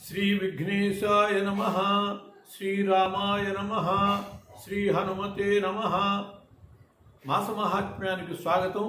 శ్రీ విఘ్నేశాయ నమః, శ్రీరామాయ నమః, శ్రీ హనుమతే నమః. మాసమహాత్మ్యానికి స్వాగతం.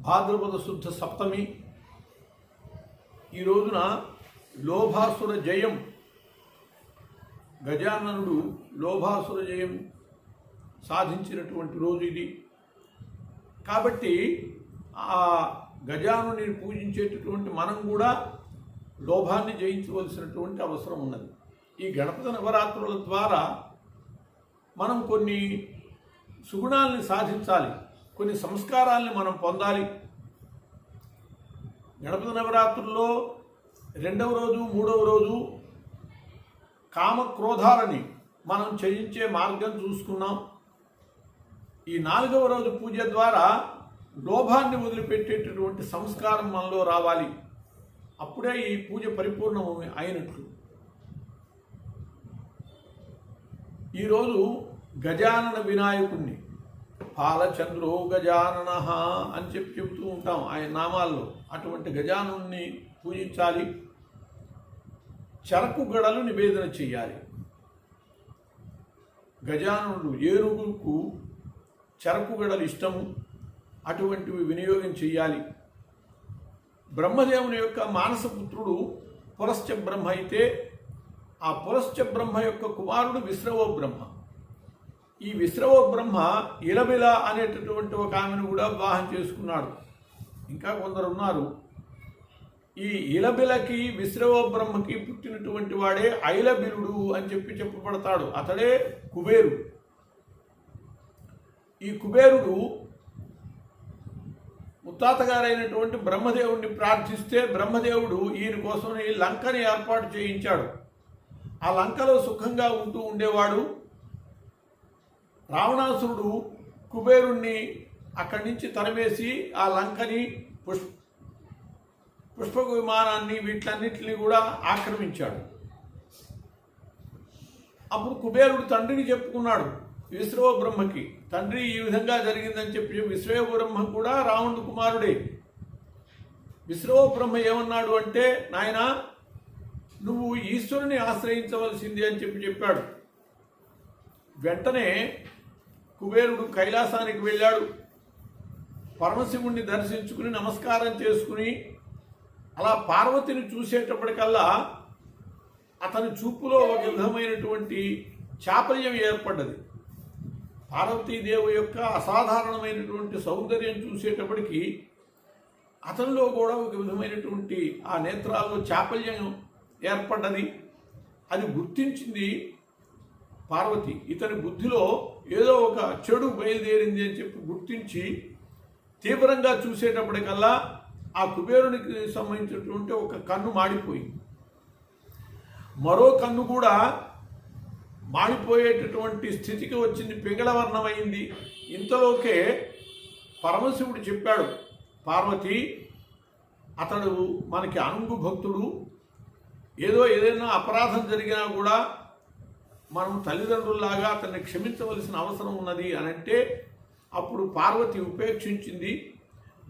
భాద్రపద శుద్ధ సప్తమి. ఈ రోజున లోభాసుర జయం, గజాననుడు లోభాసుర జయం సాధించినటువంటి రోజు ఇది. కాబట్టి ఆ గజానుని పూజించేటటువంటి మనం కూడా లోభాన్ని జయించవలసినటువంటి అవసరం ఉన్నది. ఈ గణపతి నవరాత్రుల ద్వారా మనం కొన్ని సుగుణాలని సాధించాలి, కొన్ని సంస్కారాలని మనం పొందాలి. గణపతి నవరాత్రుల్లో రెండవ రోజు మూడవ రోజు కామక్రోధాలని మనం చేయించే మార్గం చూసుకున్నాం. ఈ నాలుగవ రోజు పూజ ద్వారా లోభాన్ని వదిలిపెట్టేటటువంటి సంస్కారం మనలో రావాలి. అప్పుడే ఈ పూజ పరిపూర్ణం అయినట్లు. ఈరోజు గజానన వినాయకుణ్ణి పాలచంద్రో గజానన అని చెప్తూ ఉంటాం ఆయన నామాల్లో. అటువంటి గజానుని పూజించాలి. చెరకు గడలు నివేదన చేయాలి. గజానుడు ఏనుగుకు చెరకు గడలు ఇష్టము, అటువంటివి వినియోగం చేయాలి. బ్రహ్మదేవుని యొక్క మానసపుత్రుడు పులశ్చ బ్రహ్మ అయితే ఆ పులశ్చ బ్రహ్మ యొక్క కుమారుడు విశ్రవో బ్రహ్మ. ఈ విశ్రవో బ్రహ్మ ఇలబిల అనేటటువంటి ఒక ఆమెను కూడా వివాహం చేసుకున్నాడు. ఇంకా కొందరు ఉన్నారు. ఈ ఇలబిలకి విశ్రవో బ్రహ్మకి పుట్టినటువంటి వాడే ఐలబిలుడు అని చెప్పబడతాడు. అతడే కుబేరుడు. ఈ కుబేరుడు ముత్తాతగారైనటువంటి బ్రహ్మదేవుడిని ప్రార్థిస్తే బ్రహ్మదేవుడు ఈయన కోసం లంకని ఏర్పాటు చేయించాడు. ఆ లంకలో సుఖంగా ఉంటూ ఉండేవాడు. రావణాసురుడు కుబేరుణ్ణి అక్కడి నుంచి తరిమేసి ఆ లంకని పుష్పక విమానాన్ని వీటన్నిటిని కూడా ఆక్రమించాడు. అప్పుడు కుబేరుడు తండ్రిని చెప్పుకున్నాడు విశ్రవ బ్రహ్మకి. తండ్రి ఈ విధంగా జరిగిందని చెప్పి విశ్రవ బ్రహ్మ కూడా రావణుడు కుమారుడే. విశ్రవ బ్రహ్మ ఏమన్నాడు అంటే, నాయనా నువ్వు ఈశ్వరుని ఆశ్రయించవలసింది అని చెప్పాడు. వెంటనే కుబేరుడు కైలాసానికి వెళ్ళాడు. పరమశివుణ్ణి దర్శించుకుని నమస్కారం చేసుకుని అలా పార్వతిని చూసేటప్పటికల్లా అతని చూపులో ఒక విధమైనటువంటి చాపల్యం ఏర్పడ్డది. పార్వతీదేవి యొక్క అసాధారణమైనటువంటి సౌందర్యం చూసేటప్పటికి అతనిలో కూడా ఒక విధమైనటువంటి ఆ నేత్రాల్లో చాపల్యం ఏర్పడ్డది. అది గుర్తించింది పార్వతి. ఇతని బుద్ధిలో ఏదో ఒక చెడు బయలుదేరింది అని చెప్పి గుర్తించి తీవ్రంగా చూసేటప్పటికల్లా ఆ కుబేరునికి సంబంధించినటువంటి ఒక కన్ను మాడిపోయింది. మరో కన్ను కూడా మాడిపోయేటటువంటి స్థితికి వచ్చింది, పింగళవర్ణమైంది. ఇంతలోకే పరమశివుడు చెప్పాడు, పార్వతి అతడు మనకి అనుంగు భక్తుడు, ఏదైనా అపరాధం జరిగినా కూడా మనం తల్లిదండ్రుల్లాగా అతన్ని క్షమించవలసిన అవసరం ఉన్నది అని అంటే అప్పుడు పార్వతి ఉపేక్షించింది.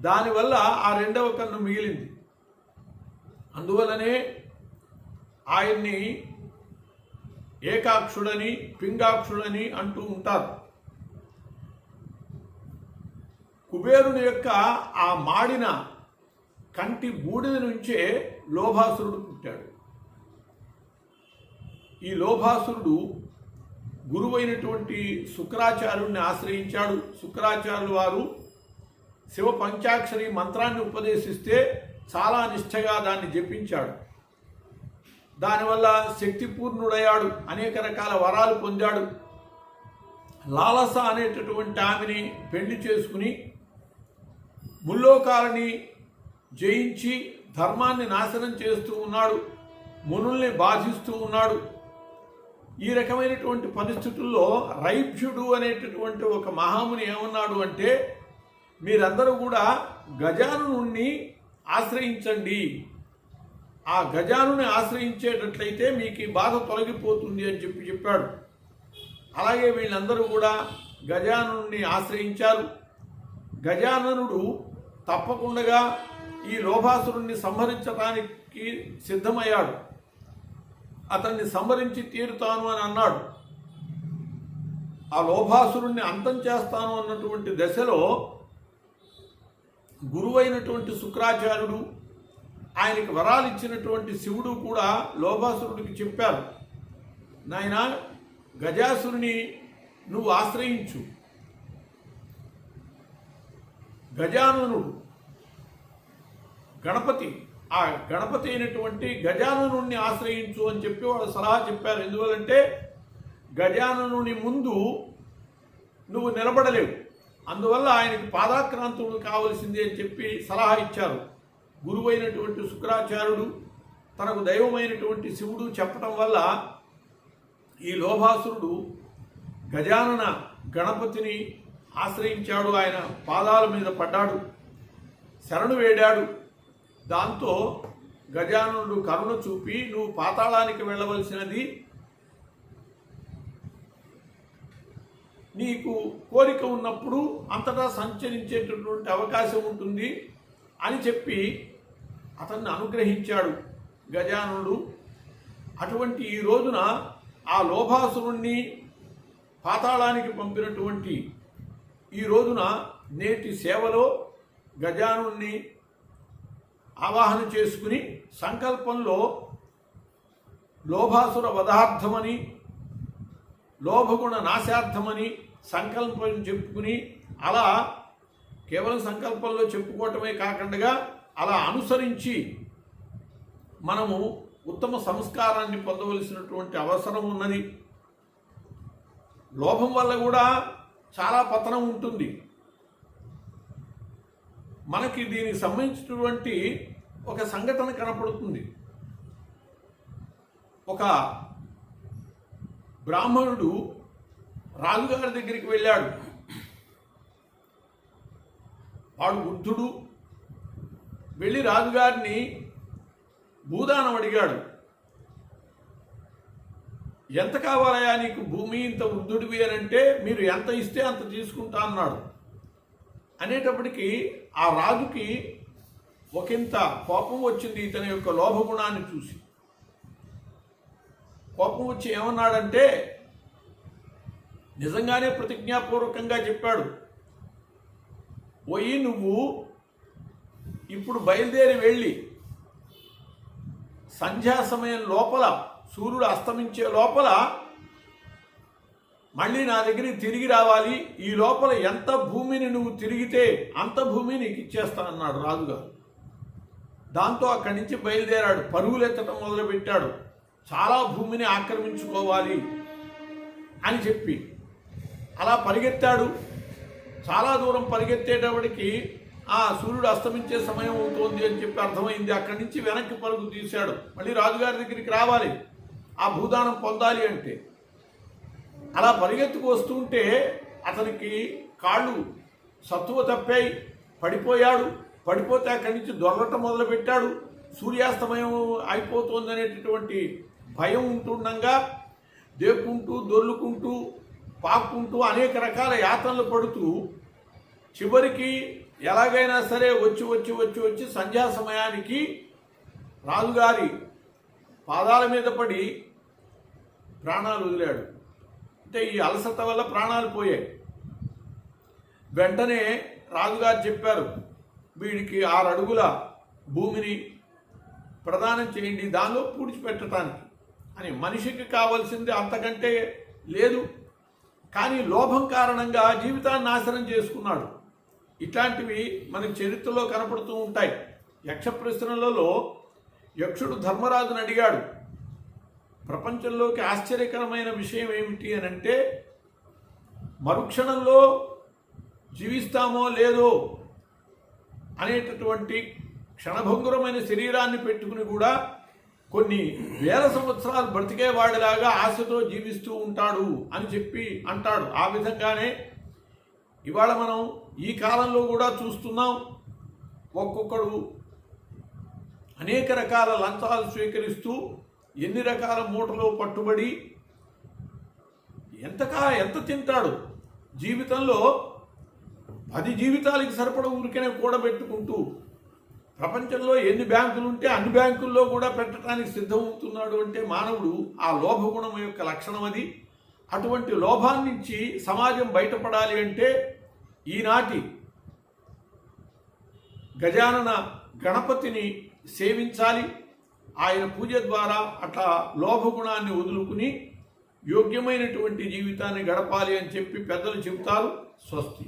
దానివల్ల ఆ రెండవ కన్ను మిగిలింది. అందువల్లనే ఆయన్ని ఏకాక్షుడని పింగాక్షుడని అంటూ ఉంటారు. కుబేరుని యొక్క ఆ మాడిన కంటి బూడిద నుంచే లోభాసురుడు పుట్టాడు. ఈ లోభాసురుడు గురువైనటువంటి శుక్రాచార్యుడిని ఆశ్రయించాడు. శుక్రాచార్యుల వారు శివ పంచాక్షరి మంత్రాన్ని ఉపదేశిస్తే చాలా నిష్ఠగా దాన్ని జపించాడు. దానివల్ల శక్తిపూర్ణుడయ్యాడు. అనేక రకాల వరాలు పొందాడు. లాలస అనేటటువంటి ఆమెని పెళ్లి చేసుకుని ముల్లోకాలని జయించి ధర్మాన్ని నాశనం చేస్తూ ఉన్నాడు. మునుల్ని బాధిస్తూ ఉన్నాడు. ఈ రకమైనటువంటి పరిస్థితుల్లో రైభ్యుడు అనేటటువంటి ఒక మహాముని ఏమన్నాడు అంటే, మీరందరూ కూడా గజానుని ఆశ్రయించండి. ఆ గజానుని ఆశ్రయించేటట్లయితే మీకు ఈ బాధ తొలగిపోతుంది అని చెప్పాడు. అలాగే వీళ్ళందరూ కూడా గజానుని ఆశ్రయించారు. గజాననుడు తప్పకుండా ఈ లోభాసురుణ్ణి సంహరించడానికి సిద్ధమయ్యాడు. అతన్ని సంహరించి తీరుతాను అని అన్నాడు. ఆ లోభాసురుణ్ణి అంతం చేస్తాను అన్నటువంటి దశలో గురువైనటువంటి శుక్రాచార్యుడు, ఆయనకి వరాలు ఇచ్చినటువంటి శివుడు కూడా లోభాసురుడికి చెప్పారు, నాయనా గజాసురుని నువ్వు ఆశ్రయించు, గజాననుడు గణపతి, ఆ గణపతి అయినటువంటి గజాననుడిని ఆశ్రయించు అని చెప్పి వాళ్ళు సలహా చెప్పారు. ఎందువల్లంటే గజాననుని ముందు నువ్వు నిలబడలేవు, అందువల్ల ఆయనకి పాదాక్రాంతుడు కావలసింది అని చెప్పి సలహా ఇచ్చారు. గురువైనటువంటి శుక్రాచార్యుడు తనకు దైవమైనటువంటి శివుడు చెప్పటం వల్ల ఈ లోభాసురుడు గజానన గణపతిని ఆశ్రయించాడు, ఆయన పాదాల మీద పడ్డాడు, శరణు వేడాడు. దాంతో గజాననుడు కరుణ చూపి నువ్వు పాతాళానికి వెళ్ళవలసినది, నీకు కోరిక ఉన్నప్పుడు అంతటా సంచరించేటటువంటి అవకాశం ఉంటుంది అని చెప్పి అతన్ని అనుగ్రహించాడు గజాననుడు. అటువంటి ఈ రోజున ఆ లోభాసురుణ్ణి పాతాళానికి పంపినటువంటి ఈ రోజున నేటి సేవలో గజానుణ్ణి ఆవాహన చేసుకుని సంకల్పంలో లోభాసుర వధార్థమని, లోభగుణ నాశార్థమని సంకల్పం చెప్పుకుని, అలా కేవలం సంకల్పంలో చెప్పుకోవటమే కాకుండా అలా అనుసరించి మనము ఉత్తమ సంస్కారాన్ని పొందవలసినటువంటి అవసరం ఉన్నది. లోభం వల్ల కూడా చాలా పతనం ఉంటుంది. మనకి దీనికి సంబంధించినటువంటి ఒక సంఘటన కనపడుతుంది. ఒక బ్రాహ్మణుడు రాజుగారి దగ్గరికి వెళ్ళాడు. వాడు వృద్ధుడు. వెళ్ళి రాజుగారిని భూదానం అడిగాడు. ఎంత కావాలయా నీకు భూమి, ఇంత వృద్ధుడివి అని అంటే, మీరు ఎంత ఇస్తే అంత తీసుకుంటా అన్నాడు. అనేటప్పటికీ ఆ రాజుకి ఒకంత కోపం వచ్చింది ఇతని యొక్క లోభగుణాన్ని చూసి. కోపం వచ్చి ఏమన్నాడంటే, నిజంగానే ప్రతిజ్ఞాపూర్వకంగా చెప్పాడు, పోయి నువ్వు ఇప్పుడు బయలుదేరి వెళ్ళి సంధ్యా సమయం లోపల, సూర్యుడు అస్తమించే లోపల మళ్ళీ నా దగ్గరికి తిరిగి రావాలి. ఈ లోపల ఎంత భూమిని నువ్వు తిరిగితే అంత భూమిని నీకు ఇచ్చేస్తా అన్నాడు రాజుగారు. దాంతో అక్కడి నుంచి బయలుదేరాడు, పరుగులెత్తడం మొదలుపెట్టాడు. చాలా భూమిని ఆక్రమించుకోవాలి అని చెప్పి అలా పరిగెత్తాడు. చాలా దూరం పరిగెత్తేటప్పటికి సూర్యుడు అస్తమించే సమయం అవుతోంది అని చెప్పి అర్థమైంది. అక్కడి నుంచి వెనక్కి పరుగు తీశాడు. మళ్ళీ రాజుగారి దగ్గరికి రావాలి, ఆ భూదానం పొందాలి అంటే. అలా పరిగెత్తుకు వస్తుంటే అతనికి కాళ్ళు సత్తువ తప్పాయి, పడిపోయాడు. పడిపోతే అక్కడి నుంచి దొరలటం మొదలుపెట్టాడు. సూర్యాస్తమయం అయిపోతుంది అనేటటువంటి భయం ఉంటుండగా దేక్కుంటూ, దొర్లుకుంటూ, పాక్కుంటూ అనేక రకాల యాతనలు పడుతూ చివరికి ఎలాగైనా సరే వచ్చి సంధ్యా సమయానికి రాజుగారి పాదాల మీద పడి ప్రాణాలు వదిలాడు. అంటే ఈ అలసట వల్ల ప్రాణాలు పోయాయి. వెంటనే రాజుగారు చెప్పారు, వీడికి 6 అడుగుల భూమిని ప్రదానం చేయండి దానిలో పూడ్చిపెట్టడానికి అని. మనిషికి కావాల్సింది అంతకంటే లేదు, కానీ లోభం కారణంగా జీవితాన్ని నాశనం చేసుకున్నాడు. ఇట్లాంటివి మనకి చరిత్రలో కనపడుతూ ఉంటాయి. యక్ష ప్రశ్నలలో యక్షుడు ధర్మరాజును అడిగాడు, ప్రపంచంలోకి ఆశ్చర్యకరమైన విషయం ఏమిటి అని అంటే, మరుక్షణంలో జీవిస్తామో లేదో అనేటటువంటి క్షణభంగురమైన శరీరాన్ని పెట్టుకుని కూడా కొన్ని వేల సంవత్సరాలు బ్రతికేవాడిలాగా ఆశతో జీవిస్తూ ఉంటాడు అని చెప్పి అంటాడు. ఆ విధంగానే ఇవాళ మనం ఈ కాలంలో కూడా చూస్తున్నాం. ఒక్కొక్కడు అనేక రకాల లంచాలు స్వీకరిస్తూ ఎన్ని రకాల మూటలో పట్టుబడి ఎంత తింటాడు. జీవితంలో 10 జీవితాలకి సరిపడ ఊరికనే కూడబెట్టుకుంటూ ప్రపంచంలో ఎన్ని బ్యాంకులు ఉంటే అన్ని బ్యాంకుల్లో కూడా పెట్టడానికి సిద్ధమవుతున్నాడు అంటే మానవుడు ఆ లోభగుణం యొక్క లక్షణం అది. అటువంటి లోభాన్ని నుంచి సమాజం బయటపడాలి అంటే ఈనాటి గజానన గణపతిని సేవించాలి. ఆయన పూజ ద్వారా అట్లా లోభగుణాన్ని వదులుకుని యోగ్యమైనటువంటి జీవితాన్ని గడపాలి అని చెప్పి పెద్దలు చెబుతారు. స్వస్తి.